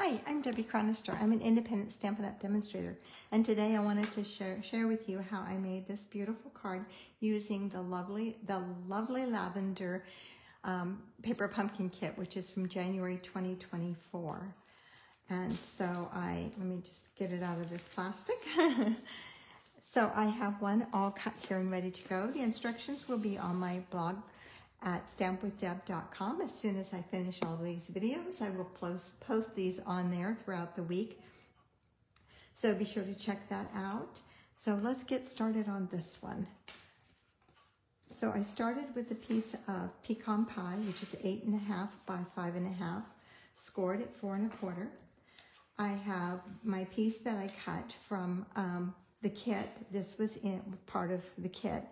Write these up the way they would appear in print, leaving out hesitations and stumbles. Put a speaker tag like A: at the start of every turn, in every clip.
A: Hi, I'm Debbie Chronister. I'm an independent Stampin' Up! Demonstrator, and today I wanted to share with you how I made this beautiful card using the lovely Lavender paper pumpkin kit, which is from January 2024. And so let me just get it out of this plastic. So I have one all cut here and ready to go. The instructions will be on my blog at stampwithdeb.com. As soon as I finish all these videos, I will post these on there throughout the week. So be sure to check that out. So let's get started on this one. So I started with a piece of pecan pie, which is 8.5 by 5.5, scored at 4 1/4. I have my piece that I cut from the kit. This was part of the kit.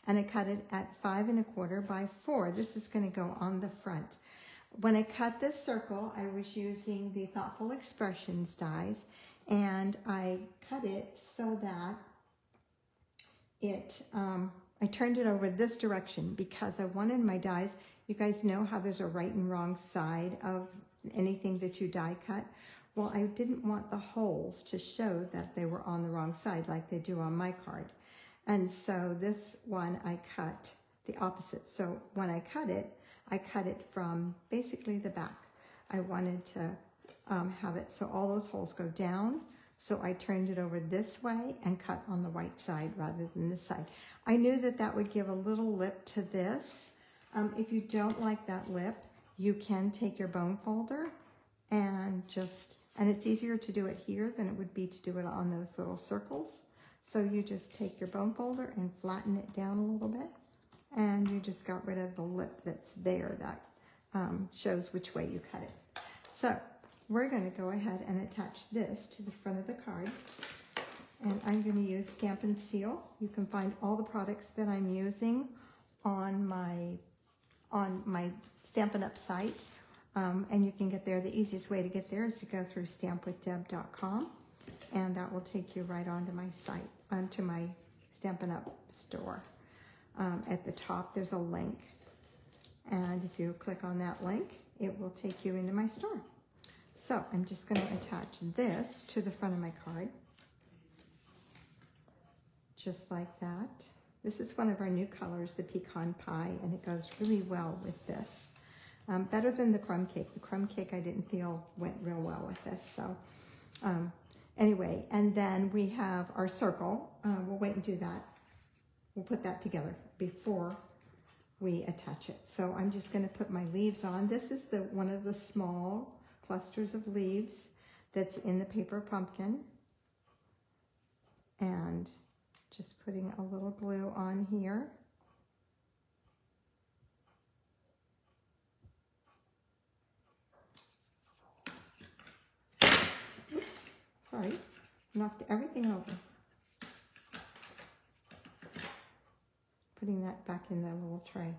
A: And I cut it at 5 1/4 by 4. This is going to go on the front. When I cut this circle, I was using the Thoughtful Expressions dies, and I cut it so that I turned it over this direction because I wanted my dies. You guys know how there's a right and wrong side of anything that you die cut. Well, I didn't want the holes to show that they were on the wrong side like they do on my card. And so this one I cut the opposite. So when I cut it from basically the back. I wanted to have it so all those holes go down. So I turned it over this way and cut on the white side rather than this side. I knew that that would give a little lip to this. If you don't like that lip, you can take your bone folder and it's easier to do it here than it would be to do it on those little circles. So you just take your bone folder and flatten it down a little bit, and you just got rid of the lip that's there that shows which way you cut it. So we're going to go ahead and attach this to the front of the card, and I'm going to use Stampin' Seal. You can find all the products that I'm using on my Stampin' Up! Site, and you can get there. The easiest way to get there is to go through stampwithdeb.com. And that will take you right onto my site, onto my Stampin' Up! Store. At the top, there's a link. And if you click on that link, it will take you into my store. So I'm just going to attach this to the front of my card. Just like that. This is one of our new colors, the pecan pie, and it goes really well with this. Better than the crumb cake. The crumb cake I didn't feel went real well with this. So anyway, and then we have our circle. We'll wait and do that. We'll put that together before we attach it. So I'm just going to put my leaves on. This is one of the small clusters of leaves that's in the paper pumpkin. And just putting a little glue on here. Oops, sorry, knocked everything over. Putting that back in the little tray.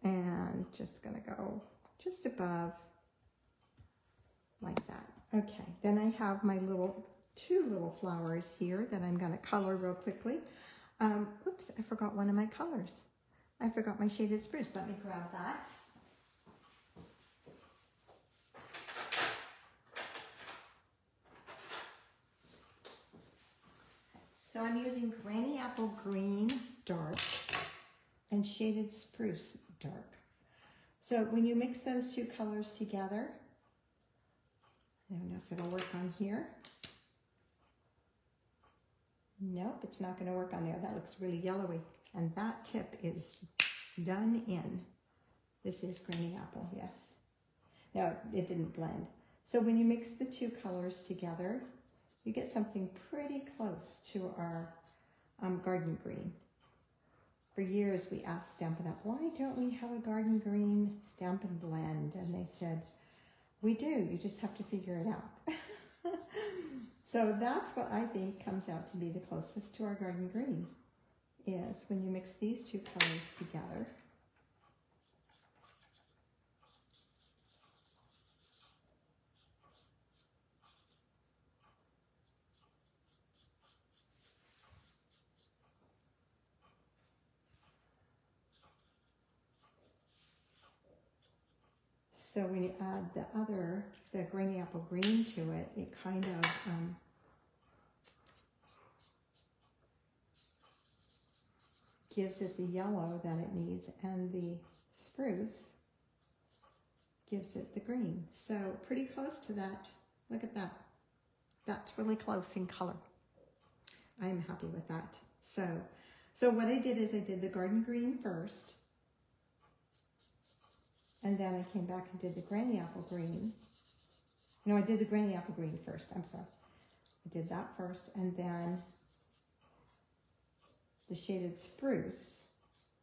A: And just gonna go just above like that. Okay, then I have my two little flowers here that I'm gonna color real quickly. Oops, I forgot one of my colors. I forgot my shaded spruce. Let me grab that. So I'm using Granny Apple Green Dark and Shaded Spruce Dark. So when you mix those two colors together, I don't know if it'll work on here. Nope, it's not going to work on there. That looks really yellowy. And that tip is done in. This is Granny Apple, yes. No, it didn't blend. So when you mix the two colors together, you get something pretty close to our garden green. For years we asked Stampin' Up!, why don't we have a garden green Stampin' Blend? And they said, we do, you just have to figure it out. So that's what I think comes out to be the closest to our garden green, is when you mix these two colors together. So when you add the Granny Apple apple green to it, it kind of gives it the yellow that it needs, and the spruce gives it the green. So pretty close to that. Look at that. That's really close in color. I'm happy with that. So what I did is I did the garden green first, and then I came back and did the granny apple green. No, I did the granny apple green first. I'm sorry. I did that first, and then the shaded spruce,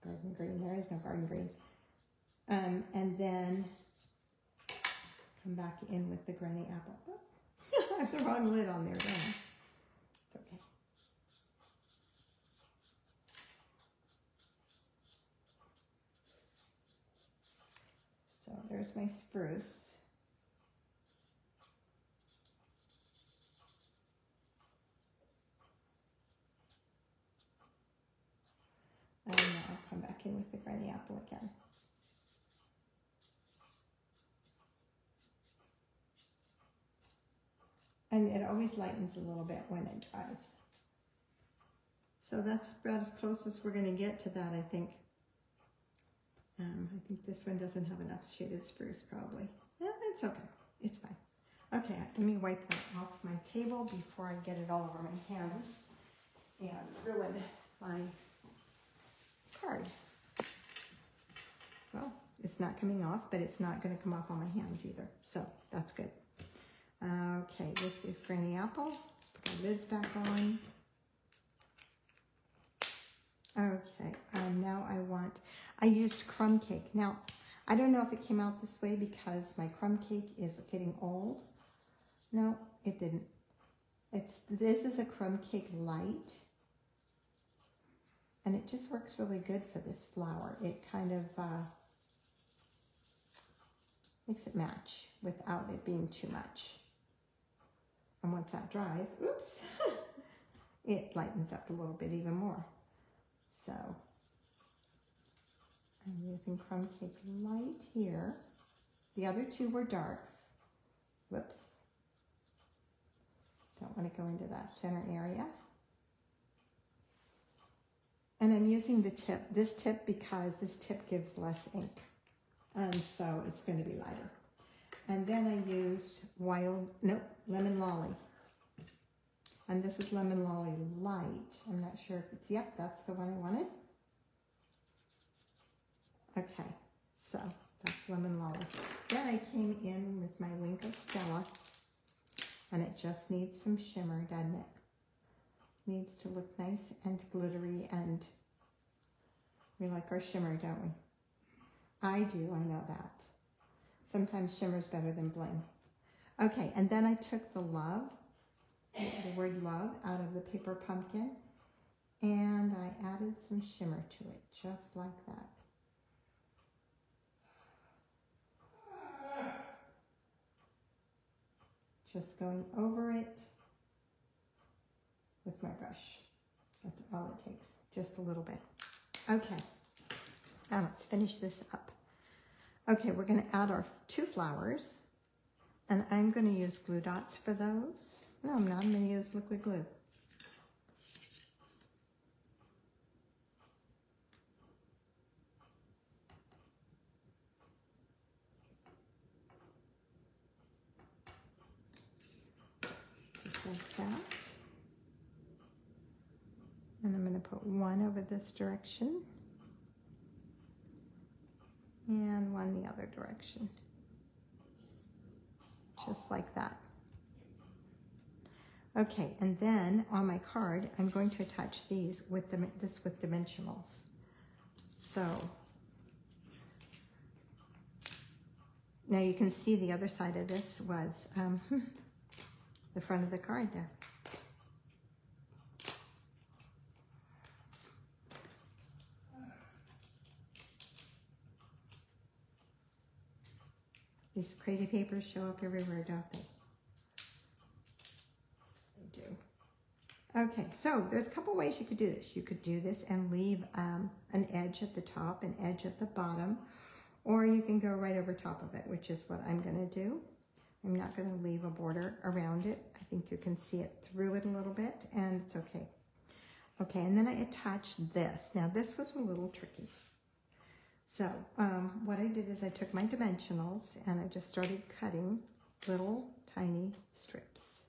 A: garden green. There is no garden green. And then come back in with the granny apple. Oh, I have the wrong lid on there, don't I? It's okay. So there's my spruce. And now I'll come back in with the granny apple again. And it always lightens a little bit when it dries. So that's about as close as we're going to get to that, I think. I think this one doesn't have enough shaded spruce, probably. Yeah, it's okay. It's fine. Okay, let me wipe that off my table before I get it all over my hands and ruin my card. Well, it's not coming off, but it's not going to come off on my hands either. So that's good. Okay, this is Granny Apple. Let's put our lids back on. Okay, now I used crumb cake. Now, I don't know if it came out this way because my crumb cake is getting old. No, it didn't. This is a crumb cake light. And it just works really good for this flower. It kind of makes it match without it being too much. And once that dries, oops, it lightens up a little bit even more. So I'm using crumb cake light here. The other two were darks. Whoops. Don't want to go into that center area. And I'm using this tip because this tip gives less ink. And so it's going to be lighter. And then I used Lemon Lolly. And this is Lemon Lolly Light. I'm not sure if it's, yep, that's the one I wanted. Okay, so that's Lemon Lolly. Then I came in with my Wink of Stella. And it just needs some shimmer, doesn't it? Needs to look nice and glittery, and we like our shimmer, don't we? I do, I know that. Sometimes shimmer's better than bling. Okay, and then I took the love, the word love, out of the paper pumpkin, and I added some shimmer to it, just like that. Just going over it with my brush. That's all it takes, just a little bit. Okay, now let's finish this up. Okay, we're gonna add our 2 flowers, and I'm gonna use glue dots for those. No, I'm not, I'm gonna use liquid glue. Just like that. And I'm going to put one over this direction and one the other direction, just like that. Okay, and then on my card, I'm going to attach these with with dimensionals. So now you can see the other side of this was the front of the card there. These crazy papers show up everywhere, don't they? They do. Okay, so there's a couple ways you could do this. You could do this and leave an edge at the top, an edge at the bottom, or you can go right over top of it, which is what I'm going to do. I'm not going to leave a border around it. I think you can see it through it a little bit, and it's okay. Okay, and then I attached this. Now this was a little tricky. So what I did is I took my dimensionals and I just started cutting little tiny strips,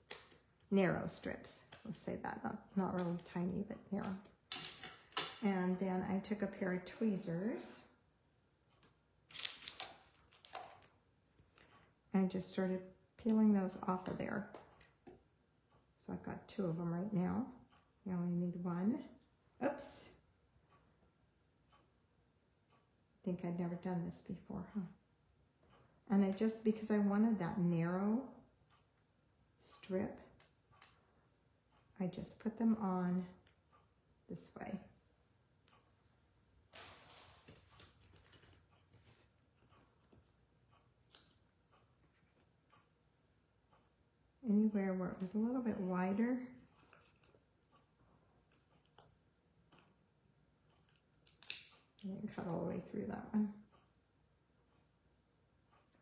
A: narrow strips. Let's say that, not really tiny, but narrow. And then I took a pair of tweezers and just started peeling those off of there. So I've got 2 of them right now. You only need 1. Oops. I think I'd never done this before, huh? And I just, because I wanted that narrow strip, I just put them on this way. Anywhere where it was a little bit wider, I didn't cut all the way through that one.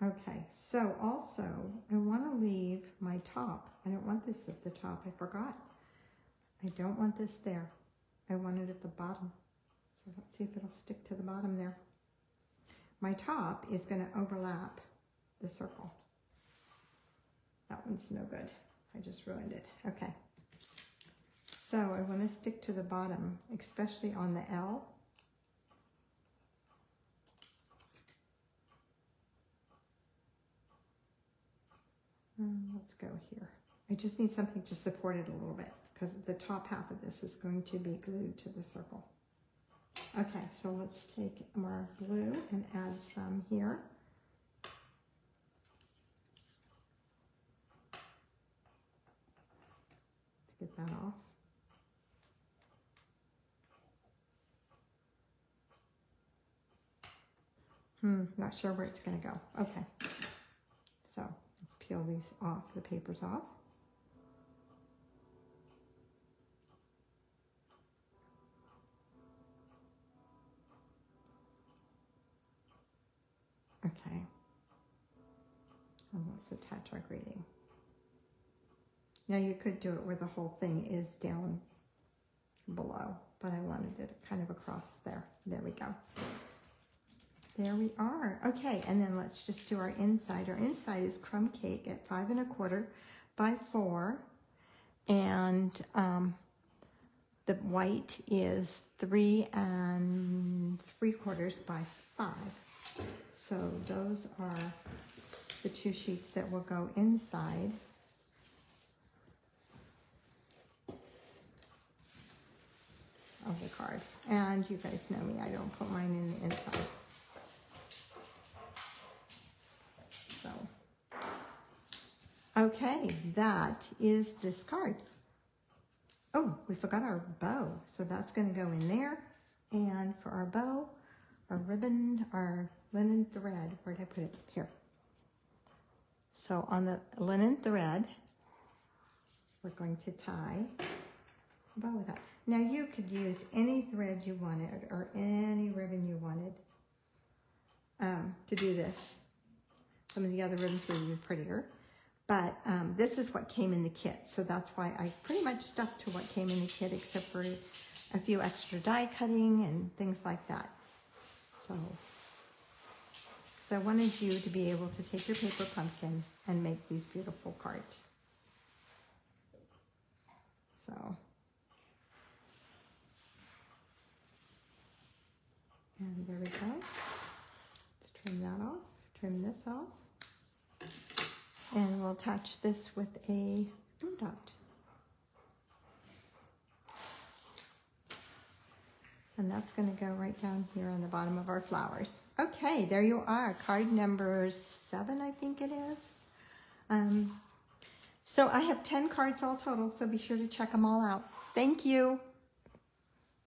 A: Okay, so also I want to leave my top. I don't want this at the top. I forgot. I don't want this there. I want it at the bottom. So let's see if it'll stick to the bottom there. My top is going to overlap the circle. That one's no good. I just ruined it. Okay. So I want to stick to the bottom, especially on the L. Let's go here. I just need something to support it a little bit because the top half of this is going to be glued to the circle. Okay, so let's take more glue and add some here. Let's get that off. Not sure where it's going to go. Okay, so let's peel these off, the papers off. Okay, and let's attach our grating. Now you could do it where the whole thing is down below, but I wanted it kind of across there. There we go. There we are. Okay, and then let's just do our inside. Our inside is crumb cake at 5 1/4 by 4, and the white is 3 3/4 by 5. So those are the 2 sheets that will go inside. Of the card. And you guys know me, I don't put mine in the inside. So, okay, that is this card. Oh, we forgot our bow. So that's going to go in there. And for our bow, our ribbon, our linen thread, where did I put it? Here. So on the linen thread, we're going to tie a bow with that. Now you could use any thread you wanted or any ribbon you wanted to do this. Some of the other ribbons would be prettier, but this is what came in the kit. So that's why I pretty much stuck to what came in the kit, except for a few extra die cutting and things like that. So I wanted you to be able to take your paper pumpkin and make these beautiful cards. So. And there we go. Let's trim that off, trim this off. And we'll attach this with a glue dot. And that's going to go right down here on the bottom of our flowers. Okay, there you are. Card number 7, I think it is. So I have 10 cards all total, so be sure to check them all out. Thank you.